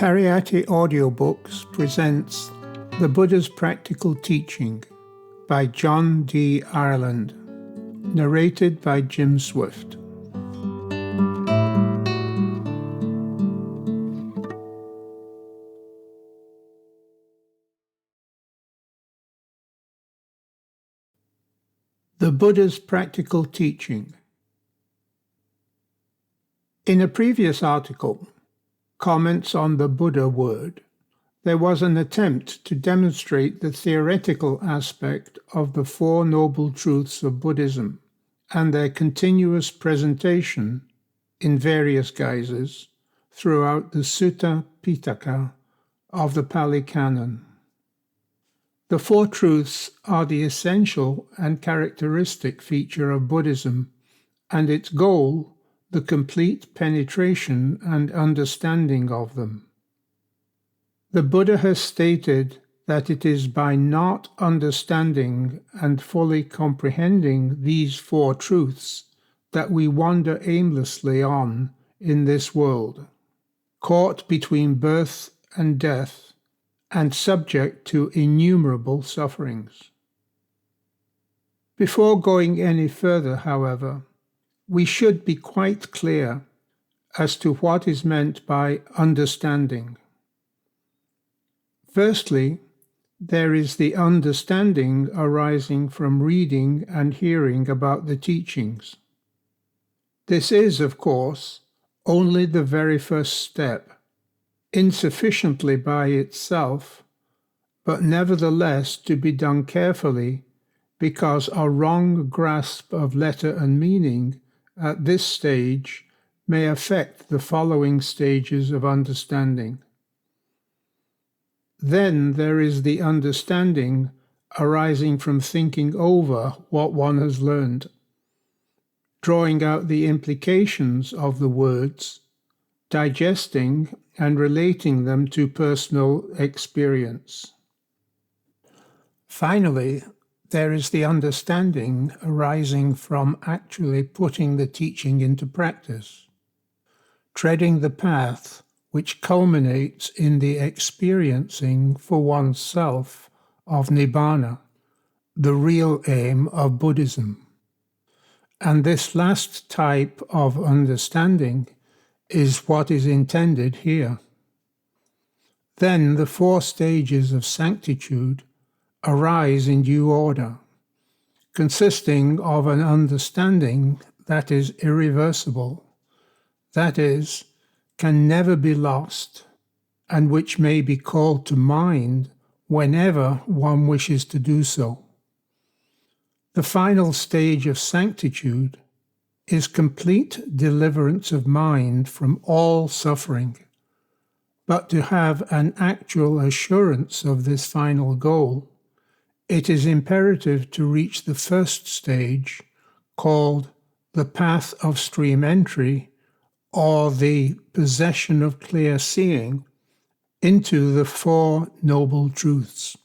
Pariyatti Audiobooks presents The Buddha's Practical Teaching by John D. Ireland, narrated by Jim Swift. The Buddha's Practical Teaching. In a previous article, Comments on the Buddha Word, there was an attempt to demonstrate the theoretical aspect of the Four Noble Truths of Buddhism and their continuous presentation in various guises throughout the Sutta Pitaka of the Pāli Canon. The Four Truths are the essential and characteristic feature of Buddhism, and its goal the complete penetration and understanding of them. The Buddha has stated that it is by not understanding and fully comprehending these four truths that we wander aimlessly on in this world, caught between birth and death, and subject to innumerable sufferings. Before going any further, however, we should be quite clear as to what is meant by understanding. Firstly, there is the understanding arising from reading and hearing about the teachings. This is, of course, only the very first step, insufficiently by itself, but nevertheless to be done carefully, because a wrong grasp of letter and meaning at this stage may affect the following stages of understanding. Then there is the understanding arising from thinking over what one has learned, drawing out the implications of the words, digesting and relating them to personal experience. Finally, there is the understanding arising from actually putting the teaching into practice, treading the path which culminates in the experiencing for oneself of Nibbana, the real aim of Buddhism. And this last type of understanding is what is intended here. Then the four stages of sanctitude arise in due order, consisting of an understanding that is irreversible, that is, can never be lost, and which may be called to mind whenever one wishes to do so. The final stage of sanctitude is complete deliverance of mind from all suffering, but to have an actual assurance of this final goal, it is imperative to reach the first stage, called the path of stream entry, or the possession of clear seeing, into the Four Noble Truths.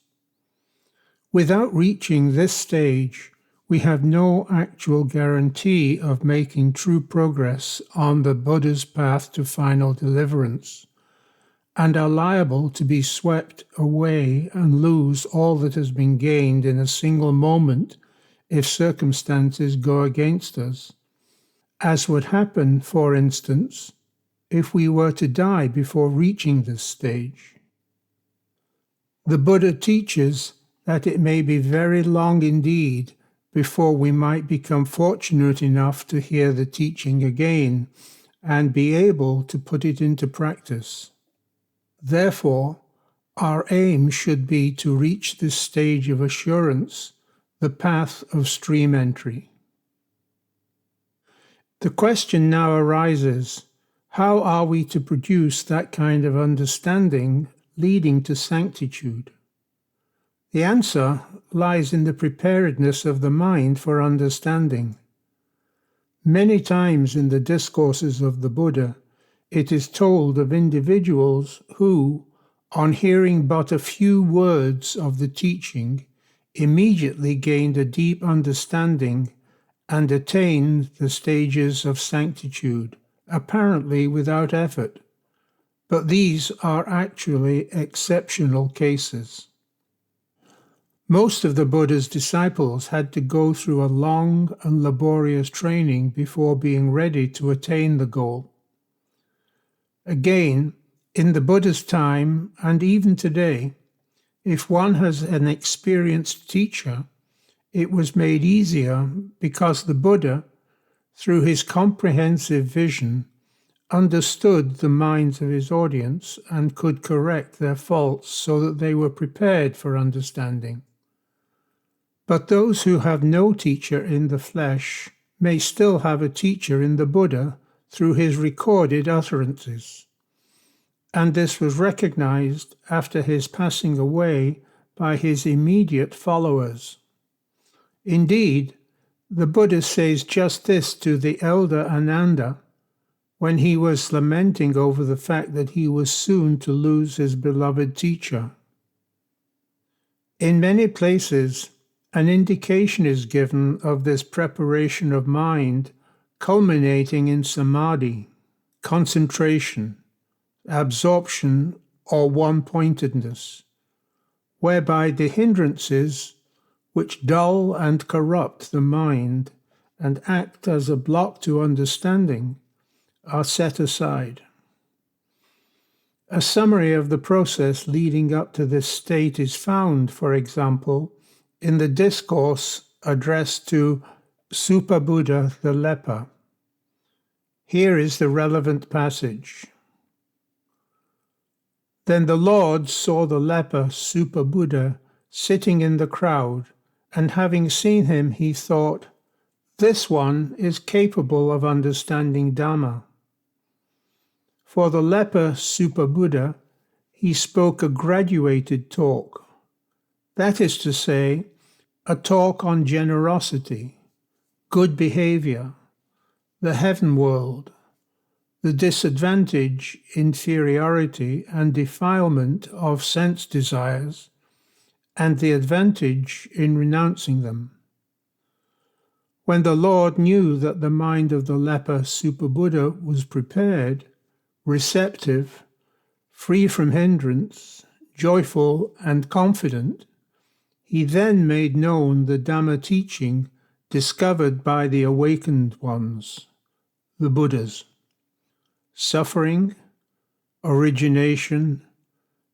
Without reaching this stage, we have no actual guarantee of making true progress on the Buddha's path to final deliverance, and are liable to be swept away and lose all that has been gained in a single moment if circumstances go against us, as would happen, for instance, if we were to die before reaching this stage. The Buddha teaches that it may be very long indeed before we might become fortunate enough to hear the teaching again and be able to put it into practice. Therefore, our aim should be to reach this stage of assurance, the path of stream entry. The question now arises, how are we to produce that kind of understanding leading to sanctitude? The answer lies in the preparedness of the mind for understanding. Many times in the discourses of the Buddha, it is told of individuals who, on hearing but a few words of the teaching, immediately gained a deep understanding and attained the stages of sanctitude, apparently without effort. But these are actually exceptional cases. Most of the Buddha's disciples had to go through a long and laborious training before being ready to attain the goal. Again, in the Buddha's time, and even today, if one has an experienced teacher, it was made easier because the Buddha, through his comprehensive vision, understood the minds of his audience and could correct their faults so that they were prepared for understanding. But those who have no teacher in the flesh may still have a teacher in the Buddha through his recorded utterances. And this was recognized after his passing away by his immediate followers. Indeed, the Buddha says just this to the elder Ananda when he was lamenting over the fact that he was soon to lose his beloved teacher. In many places, an indication is given of this preparation of mind culminating in samadhi, concentration, absorption, or one-pointedness, whereby the hindrances which dull and corrupt the mind and act as a block to understanding are set aside. A summary of the process leading up to this state is found, for example, in the discourse addressed to Supabuddha the leper. Here is the relevant passage. Then the Lord saw the leper Supabuddha sitting in the crowd, and having seen him, he thought, "This one is capable of understanding Dhamma." For the leper Supabuddha, he spoke a graduated talk. That is to say, a talk on generosity, good behavior, the heaven world, the disadvantage, inferiority, and defilement of sense desires, and the advantage in renouncing them. When the Lord knew that the mind of the leper Supabuddha was prepared, receptive, free from hindrance, joyful, and confident, he then made known the Dhamma teaching discovered by the awakened ones, the Buddhas: suffering, origination,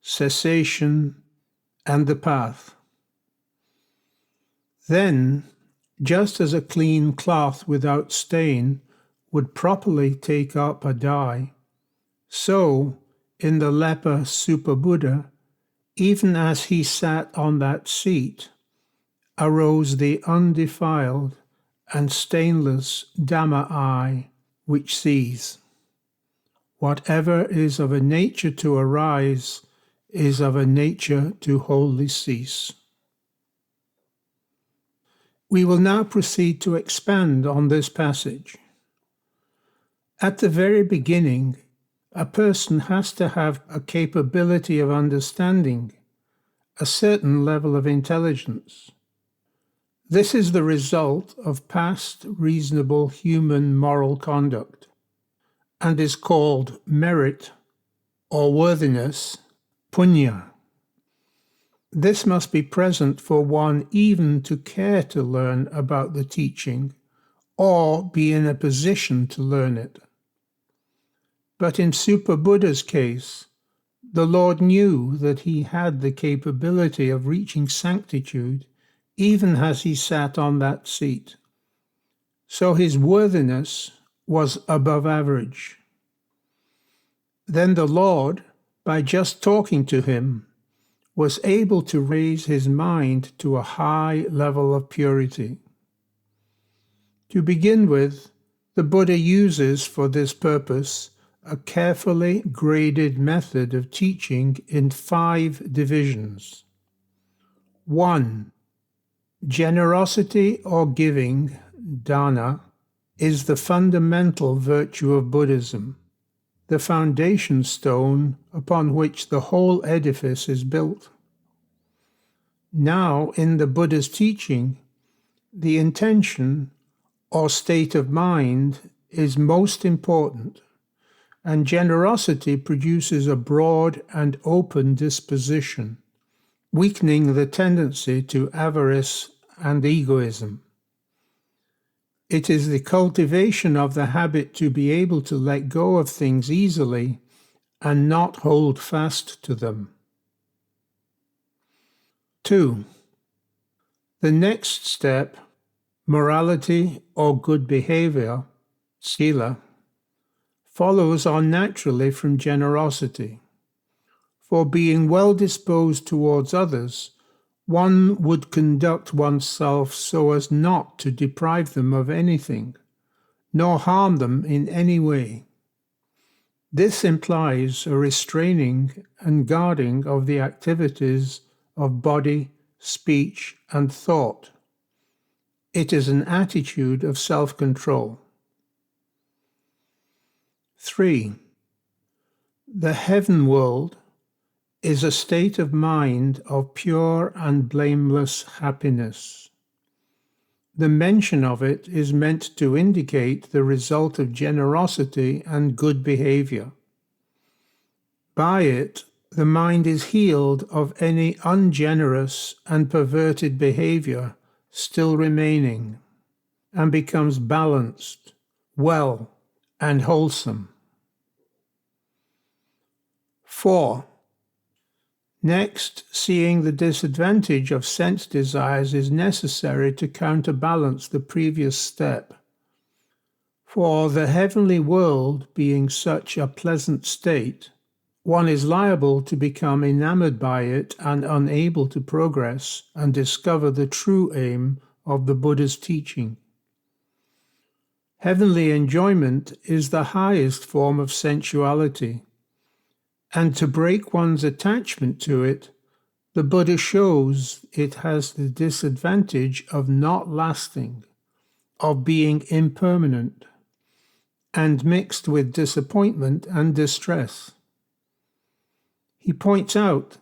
cessation, and the path. Then, just as a clean cloth without stain would properly take up a dye, so, in the leper Supabuddha, even as he sat on that seat, arose the undefiled and stainless Dhamma eye which sees. Whatever is of a nature to arise is of a nature to wholly cease. We will now proceed to expand on this passage. At the very beginning, a person has to have a capability of understanding, a certain level of intelligence. This is the result of past reasonable human moral conduct, and is called merit or worthiness, punya. This must be present for one even to care to learn about the teaching or be in a position to learn it. But in Supabuddha's case, the Lord knew that he had the capability of reaching sanctitude even as he sat on that seat. So his worthiness was above average. Then the Lord, by just talking to him, was able to raise his mind to a high level of purity. To begin with, the Buddha uses for this purpose a carefully graded method of teaching in 5 divisions. 1. Generosity or giving, dana, is the fundamental virtue of Buddhism, the foundation stone upon which the whole edifice is built. Now, in the Buddha's teaching, the intention, or state of mind is most important, and generosity produces a broad and open disposition, weakening the tendency to avarice and egoism. It is the cultivation of the habit to be able to let go of things easily and not hold fast to them. 2. The next step, morality or good behavior, sila, follows on naturally from generosity. For being well disposed towards others, one would conduct oneself so as not to deprive them of anything, nor harm them in any way. This implies a restraining and guarding of the activities of body, speech, and thought. It is an attitude of self-control. 3. The heaven world is a state of mind of pure and blameless happiness. The mention of it is meant to indicate the result of generosity and good behavior. By it, the mind is healed of any ungenerous and perverted behavior still remaining, and becomes balanced, well, and wholesome. 4. Next, seeing the disadvantage of sense desires is necessary to counterbalance the previous step. For the heavenly world being such a pleasant state, one is liable to become enamored by it and unable to progress and discover the true aim of the Buddha's teaching. Heavenly enjoyment is the highest form of sensuality, and to break one's attachment to it, the Buddha shows it has the disadvantage of not lasting, of being impermanent, and mixed with disappointment and distress. He points out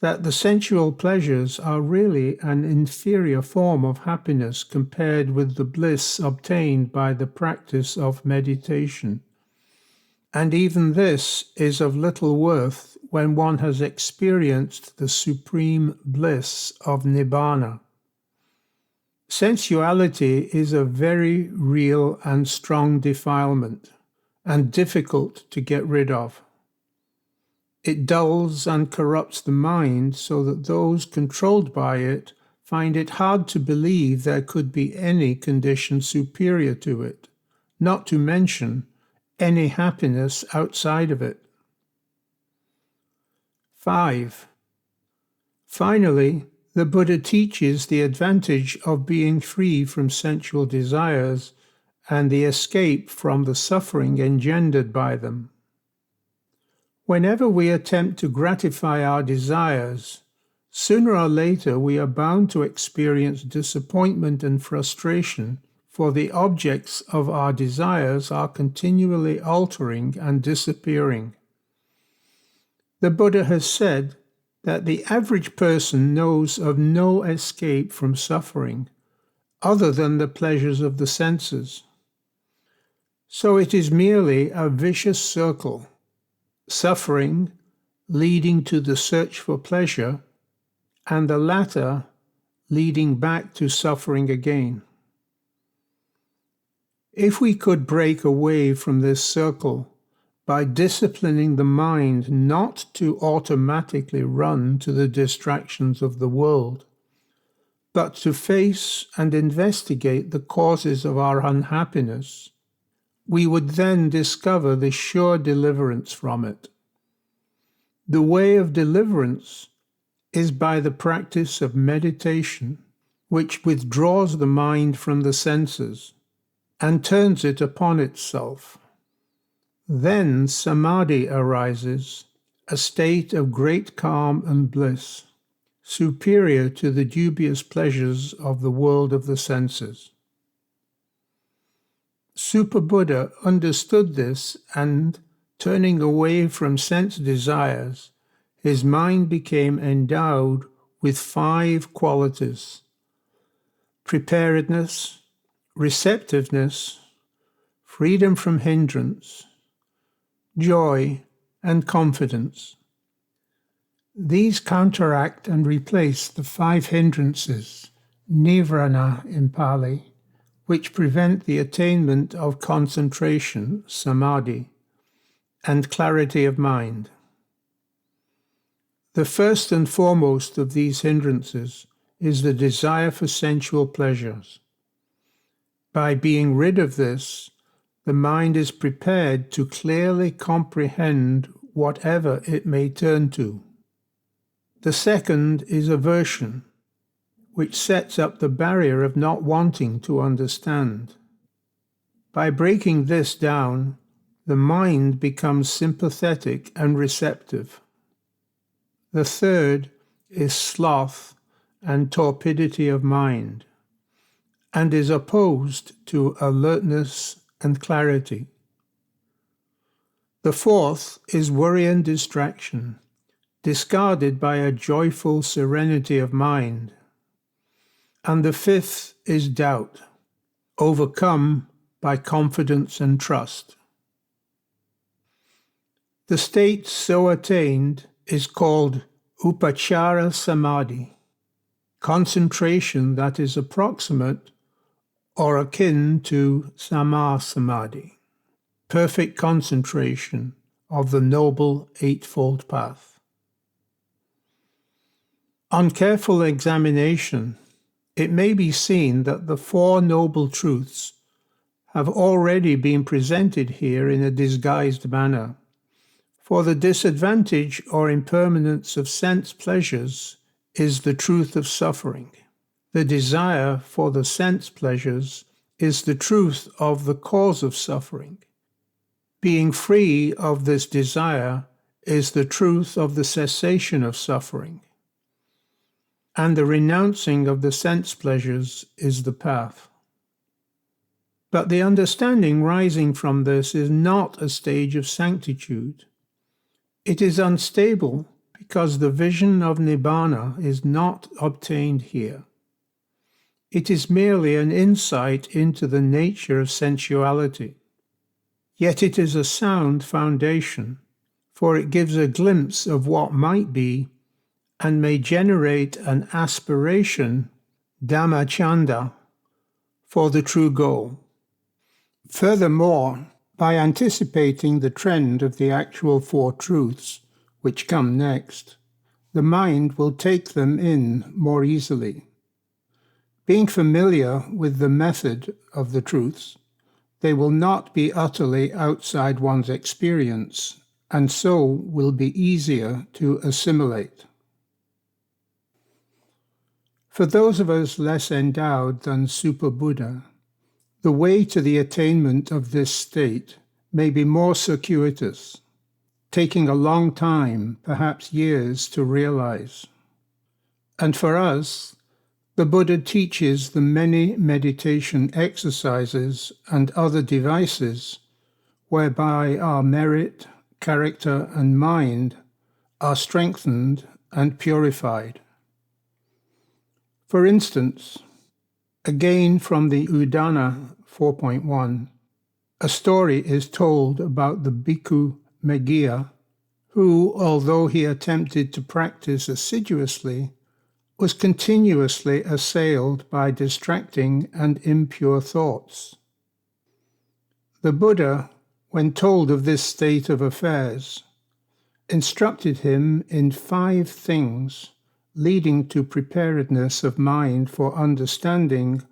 that the sensual pleasures are really an inferior form of happiness compared with the bliss obtained by the practice of meditation. And even this is of little worth when one has experienced the supreme bliss of Nibbana. Sensuality is a very real and strong defilement, and difficult to get rid of. It dulls and corrupts the mind so that those controlled by it find it hard to believe there could be any condition superior to it, not to mention any happiness outside of it. 5. Finally, the Buddha teaches the advantage of being free from sensual desires and the escape from the suffering engendered by them. Whenever we attempt to gratify our desires, sooner or later we are bound to experience disappointment and frustration, for the objects of our desires are continually altering and disappearing. The Buddha has said that the average person knows of no escape from suffering other than the pleasures of the senses. So it is merely a vicious circle, suffering leading to the search for pleasure, and the latter leading back to suffering again. If we could break away from this circle by disciplining the mind not to automatically run to the distractions of the world, but to face and investigate the causes of our unhappiness, we would then discover the sure deliverance from it. The way of deliverance is by the practice of meditation, which withdraws the mind from the senses and turns it upon itself. Then samadhi arises, a state of great calm and bliss, superior to the dubious pleasures of the world of the senses. Super Buddha understood this, and, turning away from sense desires, his mind became endowed with 5 qualities: preparedness, receptiveness, freedom from hindrance, joy, and confidence. These counteract and replace the 5 hindrances, nivrana in Pāli, which prevent the attainment of concentration, samadhi, and clarity of mind. The first and foremost of these hindrances is the desire for sensual pleasures. By being rid of this, the mind is prepared to clearly comprehend whatever it may turn to. The second is aversion, which sets up the barrier of not wanting to understand. By breaking this down, the mind becomes sympathetic and receptive. The third is sloth and torpidity of mind, and is opposed to alertness and clarity. The fourth is worry and distraction, discarded by a joyful serenity of mind. And the fifth is doubt, overcome by confidence and trust. The state so attained is called upachara samadhi, concentration that is approximate or akin to sama samadhi, perfect concentration of the Noble Eightfold Path. On careful examination, it may be seen that the 4 noble truths have already been presented here in a disguised manner. For the disadvantage or impermanence of sense pleasures is the truth of suffering. The desire for the sense pleasures is the truth of the cause of suffering. Being free of this desire is the truth of the cessation of suffering. And the renouncing of the sense pleasures is the path. But the understanding rising from this is not a stage of sanctitude. It is unstable because the vision of Nibbana is not obtained here. It is merely an insight into the nature of sensuality. Yet it is a sound foundation, for it gives a glimpse of what might be and may generate an aspiration, dhammachanda, for the true goal. Furthermore, by anticipating the trend of the actual 4 truths, which come next, the mind will take them in more easily. Being familiar with the method of the truths, they will not be utterly outside one's experience, and so will be easier to assimilate. For those of us less endowed than Super Buddha, the way to the attainment of this state may be more circuitous, taking a long time, perhaps years, to realize. And for us, the Buddha teaches the many meditation exercises and other devices whereby our merit, character, and mind are strengthened and purified. For instance, again from the Udana 4.1, a story is told about the bhikkhu Meghiya, who, although he attempted to practice assiduously, was continuously assailed by distracting and impure thoughts. The Buddha, when told of this state of affairs, instructed him in 5 things leading to preparedness of mind for understanding,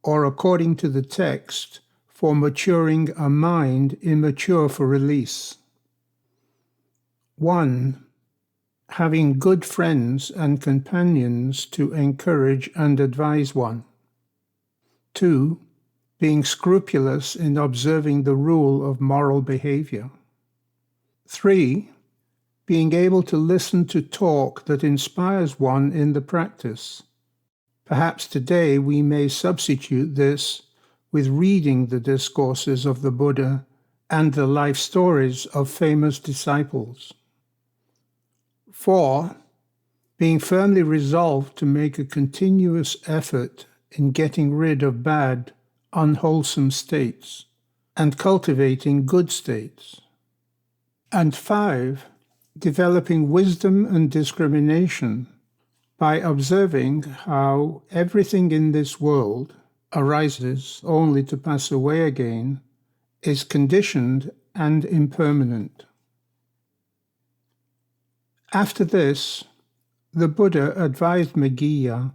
or according to the text, for maturing a mind immature for release. 1. Having good friends and companions to encourage and advise one. 2. Being scrupulous in observing the rule of moral behavior. 3. Being able to listen to talk that inspires one in the practice. Perhaps today we may substitute this with reading the discourses of the Buddha and the life stories of famous disciples. 4. Being firmly resolved to make a continuous effort in getting rid of bad, unwholesome states and cultivating good states. And 5, developing wisdom and discrimination by observing how everything in this world arises only to pass away again, is conditioned and impermanent. After this, the Buddha advised Meghiya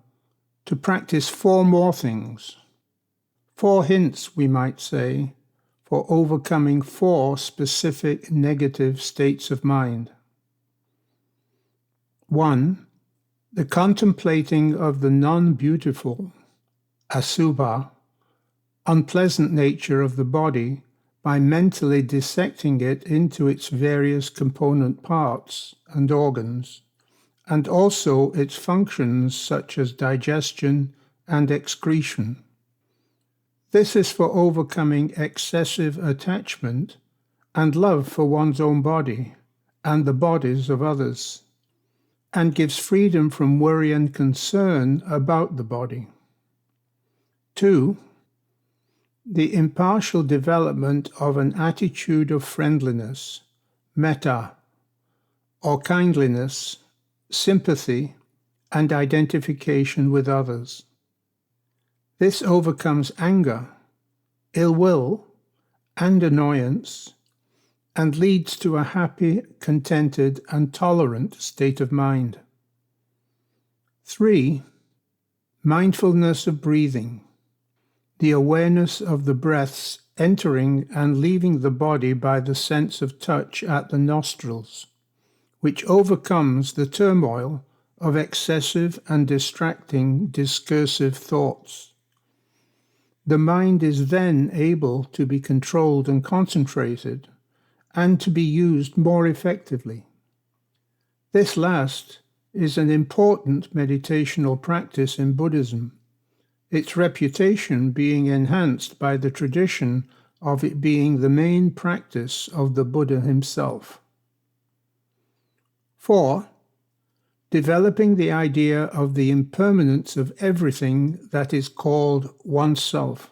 to practice 4 more things. 4 hints, we might say, for overcoming 4 specific negative states of mind. 1. The contemplating of the non-beautiful, asubha, unpleasant nature of the body by mentally dissecting it into its various component parts and organs, and also its functions such as digestion and excretion. This is for overcoming excessive attachment and love for one's own body and the bodies of others, and gives freedom from worry and concern about the body. 2. The impartial development of an attitude of friendliness, metta, or kindliness, sympathy, and identification with others. This overcomes anger, ill will, and annoyance, and leads to a happy, contented, and tolerant state of mind. 3. Mindfulness of breathing, the awareness of the breaths entering and leaving the body by the sense of touch at the nostrils, which overcomes the turmoil of excessive and distracting discursive thoughts. The mind is then able to be controlled and concentrated, and to be used more effectively. This last is an important meditational practice in Buddhism, its reputation being enhanced by the tradition of it being the main practice of the Buddha himself. 4. Developing the idea of the impermanence of everything that is called oneself,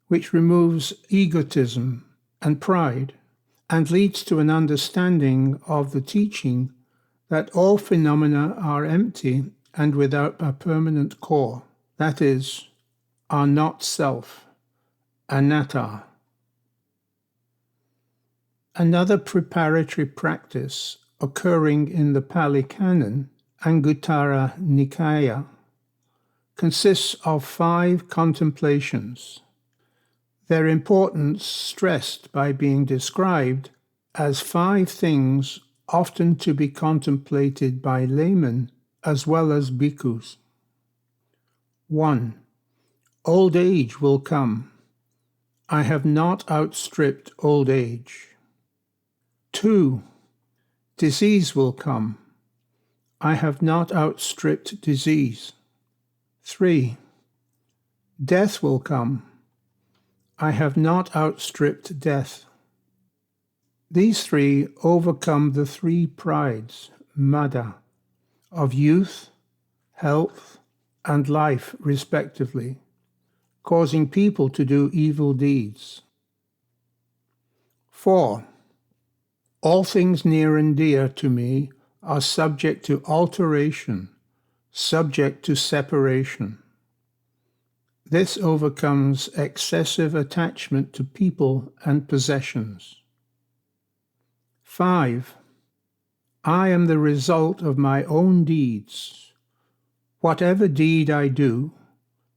which removes egotism and pride, and leads to an understanding of the teaching that all phenomena are empty and without a permanent core, that is, are not self, anatta. Another preparatory practice occurring in the Pāli Canon, Anguttara Nikaya, consists of 5 contemplations, their importance stressed by being described as 5 things often to be contemplated by laymen as well as bhikkhus. 1. Old age will come. I have not outstripped old age. 2. Disease will come. I have not outstripped disease. 3. Death will come. I have not outstripped death. These 3 overcome the 3 prides, mada, of youth, health, and life, respectively, causing people to do evil deeds. 4. All things near and dear to me are subject to alteration, subject to separation. This overcomes excessive attachment to people and possessions. 5. I am the result of my own deeds. Whatever deed I do,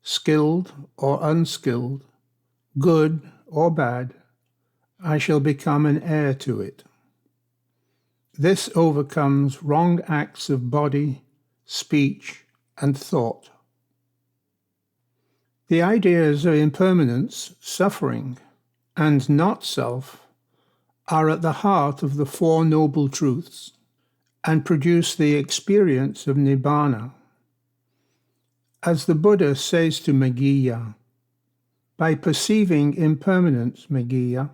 skilled or unskilled, good or bad, I shall become an heir to it. This overcomes wrong acts of body, speech, and thought. The ideas of impermanence, suffering, and not self are at the heart of the 4 noble truths and produce the experience of nibbana. As the Buddha says to Meghiya, by perceiving impermanence, Meghiya,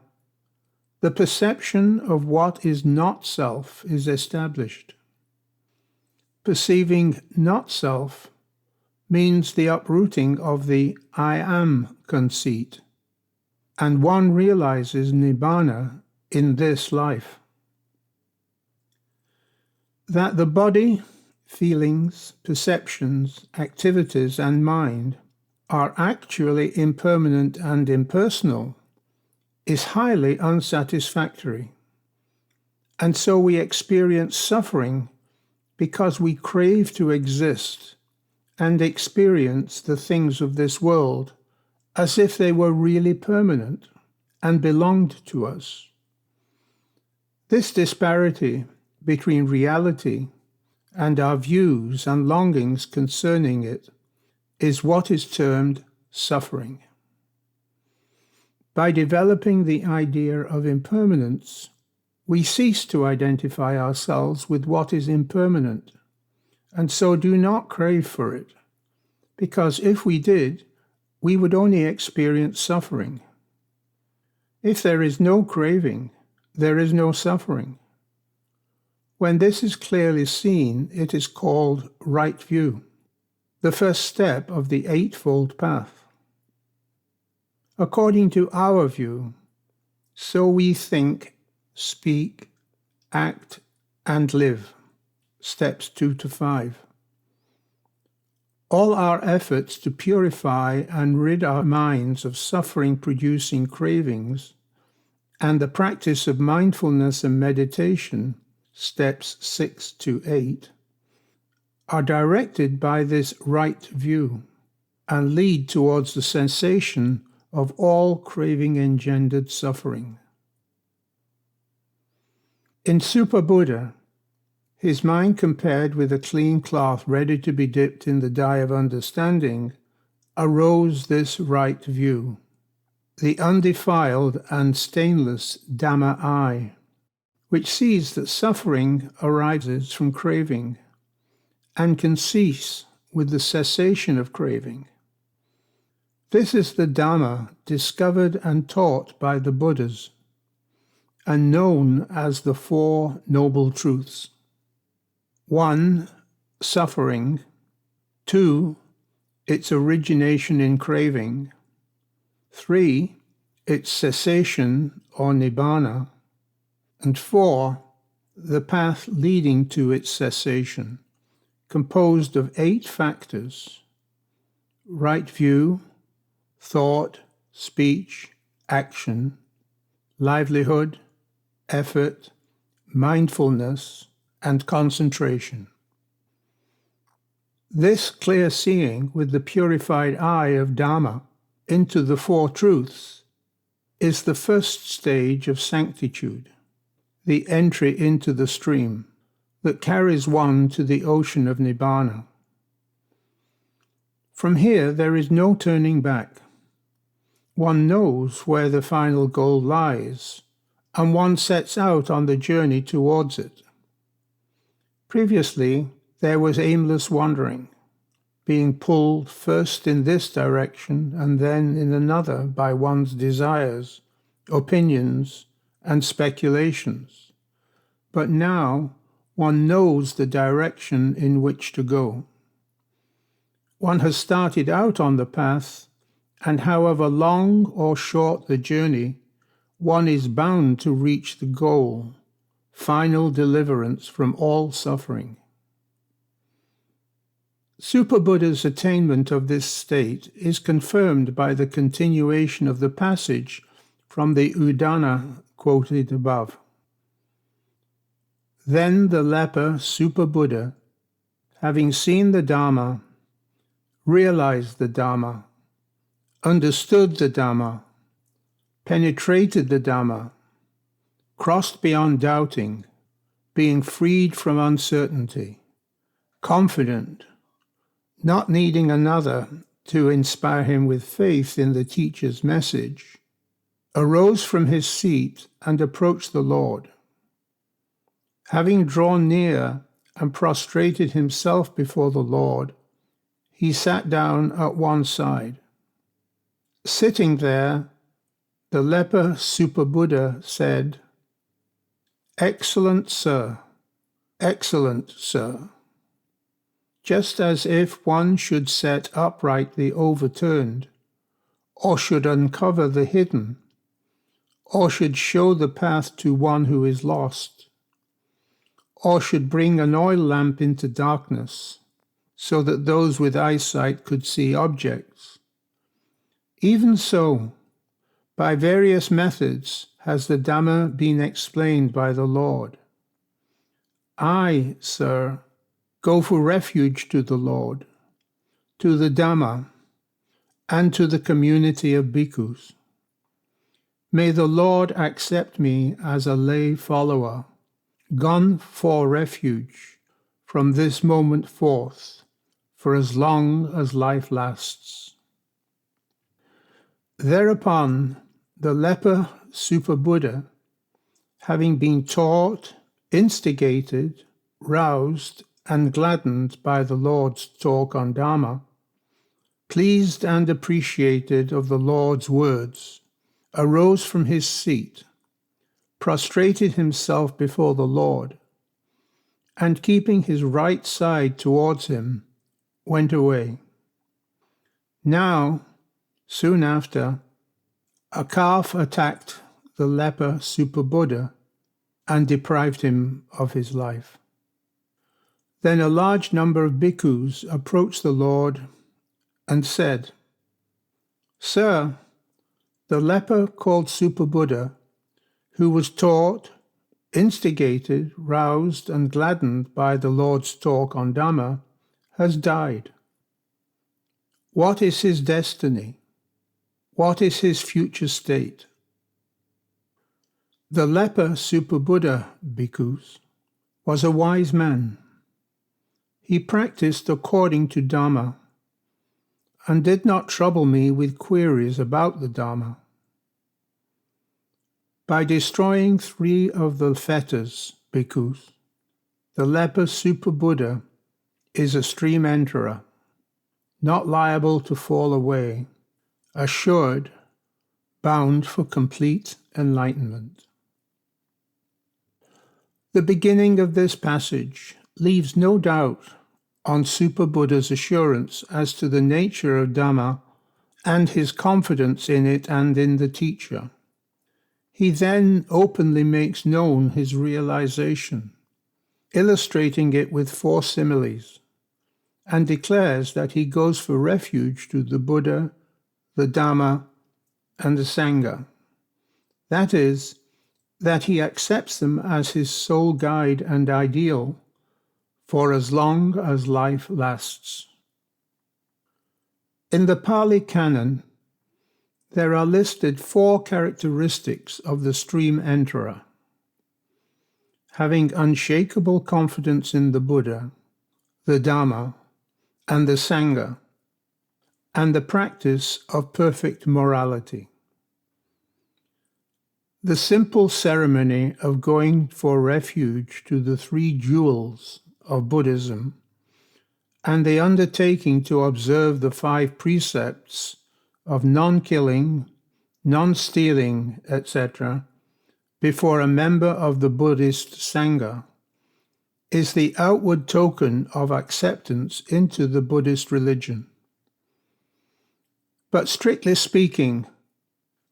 the perception of what is not self is established. Perceiving not self, means the uprooting of the I am conceit, and one realizes Nibbana in this life. That the body, feelings, perceptions, activities, and mind are actually impermanent and impersonal is highly unsatisfactory. And so we experience suffering because we crave to exist and experience the things of this world as if they were really permanent and belonged to us. This disparity between reality and our views and longings concerning it is what is termed suffering. By developing the idea of impermanence, we cease to identify ourselves with what is impermanent, and so do not crave for it, because if we did, we would only experience suffering. If there is no craving, there is no suffering. When this is clearly seen, it is called right view, the first step of the Eightfold Path. According to our view, so we think, speak, act, and live, steps 2 to 5. All our efforts to purify and rid our minds of suffering-producing cravings and the practice of mindfulness and meditation, steps 6 to 8, are directed by this right view and lead towards the cessation of all craving-engendered suffering. In Super Buddha, his mind compared with a clean cloth ready to be dipped in the dye of understanding, arose this right view, the undefiled and stainless Dhamma eye, which sees that suffering arises from craving and can cease with the cessation of craving. This is the Dhamma discovered and taught by the Buddhas and known as the Four Noble Truths. 1. Suffering. 2. Its origination in craving. 3. Its cessation or Nibbana. And 4. The path leading to its cessation, composed of 8 factors: right view, thought, speech, action, livelihood, effort, mindfulness, and concentration. This clear seeing with the purified eye of Dhamma into the Four Truths is the first stage of sanctitude, the entry into the stream that carries one to the ocean of Nibbana. From here there is no turning back. One knows where the final goal lies, and one sets out on the journey towards it. Previously, there was aimless wandering, being pulled first in this direction and then in another by one's desires, opinions, and speculations. But now, one knows the direction in which to go. One has started out on the path, and however long or short the journey, one is bound to reach the goal, final deliverance from all suffering. Super Buddha's attainment of this state is confirmed by the continuation of the passage from the Udana quoted above. Then the leper Super Buddha, having seen the Dhamma, realized the Dhamma, understood the Dhamma, penetrated the Dhamma, crossed beyond doubting, being freed from uncertainty, confident, not needing another to inspire him with faith in the teacher's message, arose from his seat and approached the Lord. Having drawn near and prostrated himself before the Lord, he sat down at one side. Sitting there, the leper Super Buddha said, "Excellent sir, excellent sir." just as if one should set upright the overturned, or should uncover the hidden, or should show the path to one who is lost, or should bring an oil lamp into darkness, so that those with eyesight could see objects. Even so, by various methods has the Dhamma been explained by the Lord. I, sir, go for refuge to the Lord, to the Dhamma, and to the community of bhikkhus. May the Lord accept me as a lay follower, gone for refuge from this moment forth, for as long as life lasts. Thereupon, the leper Super-Buddha, having been taught, instigated, roused, and gladdened by the Lord's talk on Dhamma, pleased and appreciated of the Lord's words, arose from his seat, prostrated himself before the Lord, and keeping his right side towards him, went away. Now, soon after, a calf attacked the leper Super-Buddha and deprived him of his life. Then a large number of bhikkhus approached the Lord and said, Sir, the leper called Super-Buddha, who was taught, instigated, roused, and gladdened by the Lord's talk on Dhamma, has died. What is his destiny? What is his future state? The leper Super-Buddha, bhikkhus, was a wise man. He practiced according to Dhamma and did not trouble me with queries about the Dhamma. By destroying 3 of the fetters, bhikkhus, the leper Super-Buddha is a stream enterer, not liable to fall away, assured, bound for complete enlightenment. The beginning of this passage leaves no doubt on Super-Buddha's assurance as to the nature of Dhamma and his confidence in it and in the teacher. He then openly makes known his realization, illustrating it with 4 similes, and declares that he goes for refuge to the Buddha, the Dhamma, and the Sangha. That is, that he accepts them as his sole guide and ideal for as long as life lasts. In the Pāli Canon, there are listed 4 characteristics of the stream enterer: having unshakable confidence in the Buddha, the Dhamma, and the Sangha, and the practice of perfect morality. The simple ceremony of going for refuge to the 3 jewels of Buddhism and the undertaking to observe the 5 precepts of non-killing, non-stealing, etc., before a member of the Buddhist Sangha is the outward token of acceptance into the Buddhist religion. But strictly speaking,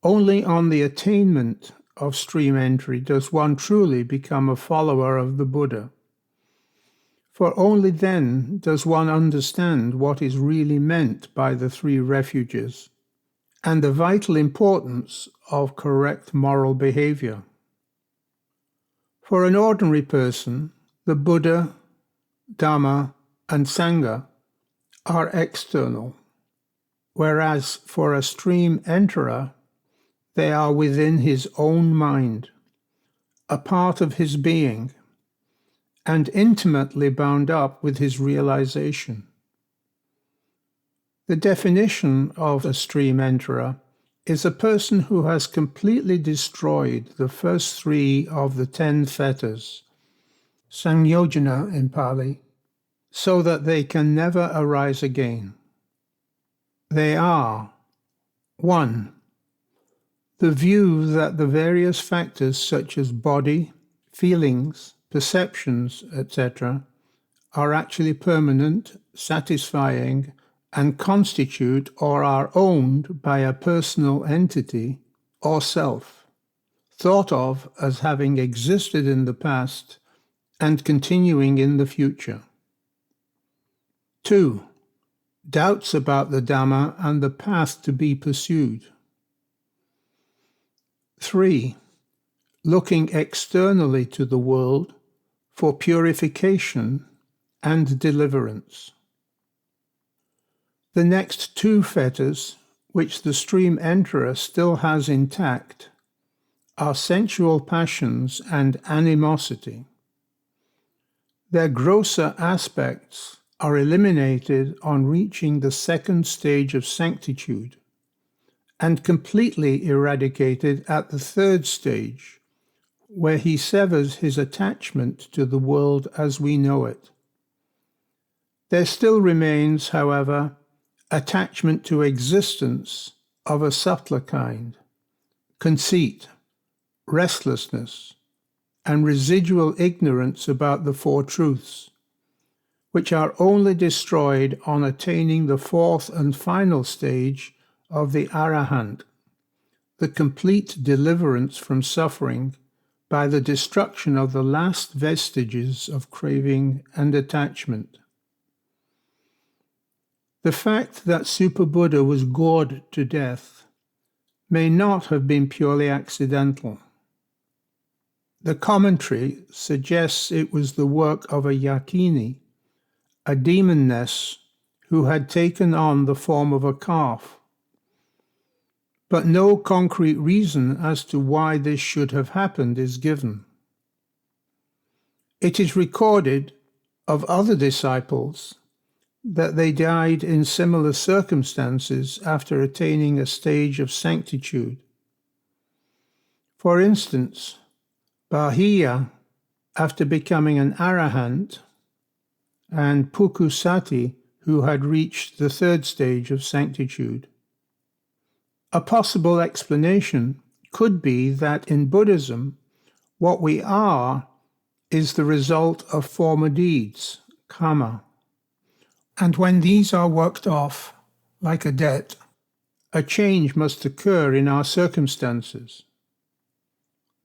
only on the attainment of stream entry does one truly become a follower of the Buddha. For only then does one understand what is really meant by the 3 refuges and the vital importance of correct moral behavior. For an ordinary person, the Buddha, Dhamma, and Sangha are external, whereas for a stream enterer, they are within his own mind, a part of his being, and intimately bound up with his realization. The definition of a stream enterer is a person who has completely destroyed the first 3 of the 10 fetters, Sangyojana in Pāli, so that they can never arise again. They are: 1. The view that the various factors such as body, feelings, perceptions, etc., are actually permanent satisfying, and constitute or are owned by a personal entity or self, thought of as having existed in the past and continuing in the future. 2. Doubts about the Dhamma and the path to be pursued. 3. Looking externally to the world for purification and deliverance. The next two fetters, which the stream enterer still has intact, are sensual passions and animosity. Their grosser aspects are eliminated on reaching the second stage of sanctitude, and completely eradicated at the third stage, where he severs his attachment to the world as we know it. There still remains, however, attachment to existence of a subtler kind, conceit, restlessness, and residual ignorance about the Four Truths, which are only destroyed on attaining the fourth and final stage of the Arahant, the complete deliverance from suffering by the destruction of the last vestiges of craving and attachment. The fact that Super Buddha was gored to death may not have been purely accidental. The commentary suggests it was the work of a yakini, a demoness who had taken on the form of a calf. But no concrete reason as to why this should have happened is given. It is recorded of other disciples that they died in similar circumstances after attaining a stage of sanctitude. For instance, Bahiya, after becoming an Arahant, and Pukusati, who had reached the third stage of sanctitude. A possible explanation could be that in Buddhism, what we are is the result of former deeds, karma. And when these are worked off, like a debt, a change must occur in our circumstances.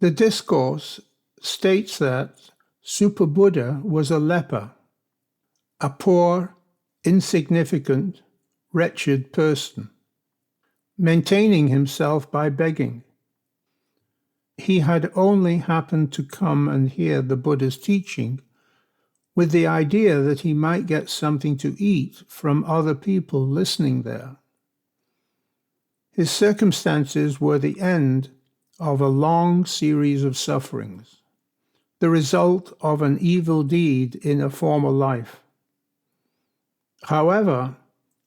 The discourse states that Super Buddha was a leper, a poor, insignificant, wretched person, maintaining himself by begging. He had only happened to come and hear the Buddha's teaching with the idea that he might get something to eat from other people listening there. His circumstances were the end of a long series of sufferings, the result of an evil deed in a former life. However,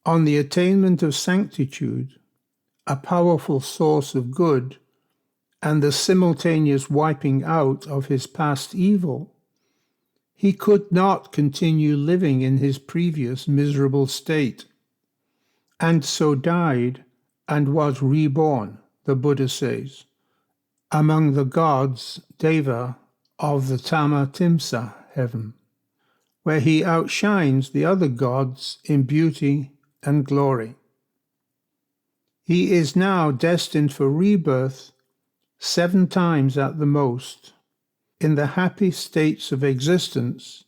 on the attainment of sanctitude, a powerful source of good, and the simultaneous wiping out of his past evil, he could not continue living in his previous miserable state, and so died and was reborn, the Buddha says, among the gods, Deva, of the Tama-Timsa heaven, where he outshines the other gods in beauty and glory. He is now destined for rebirth 7 times at the most, in the happy states of existence,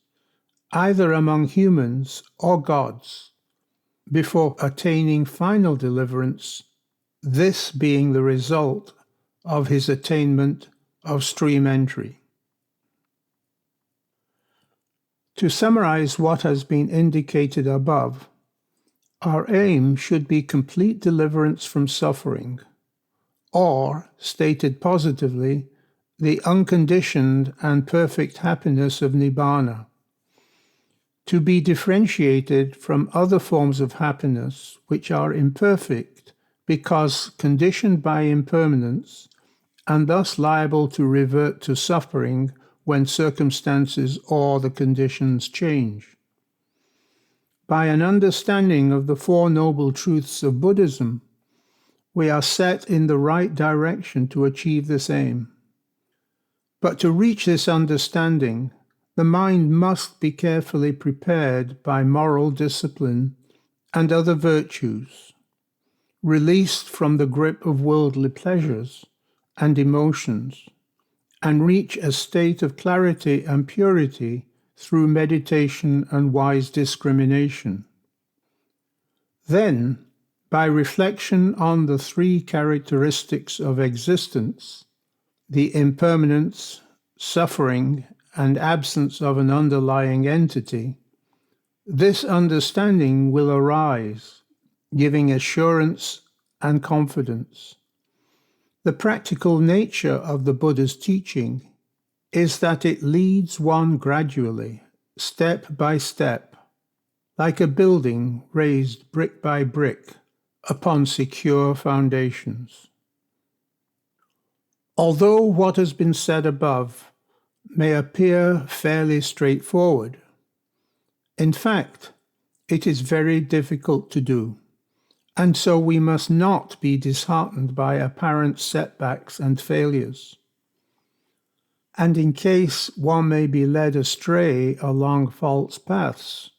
either among humans or gods, before attaining final deliverance, this being the result of his attainment of stream entry. To summarize what has been indicated above, our aim should be complete deliverance from suffering, or, stated positively, the unconditioned and perfect happiness of Nibbana, to be differentiated from other forms of happiness which are imperfect because conditioned by impermanence and thus liable to revert to suffering when circumstances or the conditions change. By an understanding of the Four Noble Truths of Buddhism, we are set in the right direction to achieve this aim. But to reach this understanding, the mind must be carefully prepared by moral discipline and other virtues, released from the grip of worldly pleasures and emotions, and reach a state of clarity and purity through meditation and wise discrimination. Then, by reflection on the three characteristics of existence, the impermanence, suffering, and absence of an underlying entity, this understanding will arise, giving assurance and confidence. The practical nature of the Buddha's teaching is that it leads one gradually, step by step, like a building raised brick by brick upon secure foundations. Although what has been said above may appear fairly straightforward, in fact, it is very difficult to do, and so we must not be disheartened by apparent setbacks and failures. And in case one may be led astray along false paths,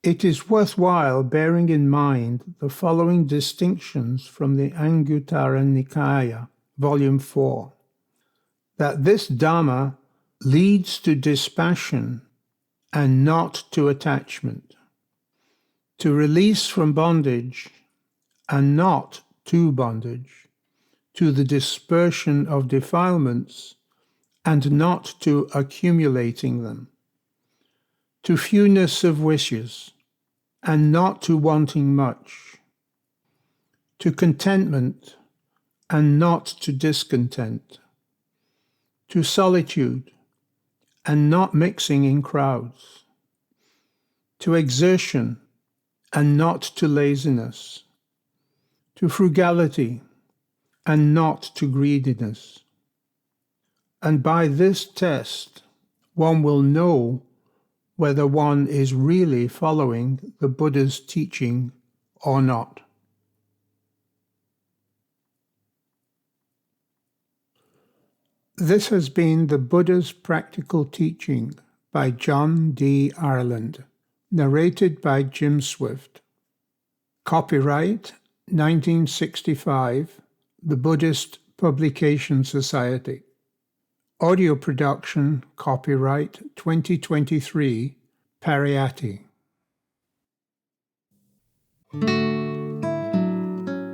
it is worthwhile bearing in mind the following distinctions from the Anguttara Nikaya, Volume 4, that this Dhamma leads to dispassion and not to attachment, to release from bondage and not to bondage, to the dispersion of defilements and not to accumulating them, to fewness of wishes and not to wanting much, to contentment and not to discontent, to solitude and not mixing in crowds, to exertion and not to laziness, to frugality and not to greediness. And by this test, one will know whether one is really following the Buddha's teaching or not. This has been the Buddha's Practical Teaching by John D. Ireland, narrated by Jim Swift. Copyright 1965, The Buddhist Publication Society. Audio production, copyright 2023, Pariyatti.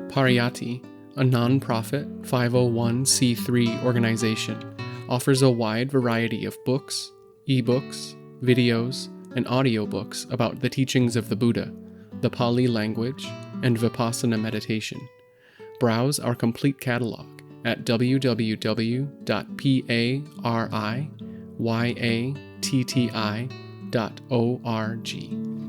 Pariyatti, a non-profit 501c3 organization, offers a wide variety of books, eBooks, videos, and audiobooks about the teachings of the Buddha, the Pāli language, and Vipassana meditation. Browse our complete catalog at www.pariyatti.org.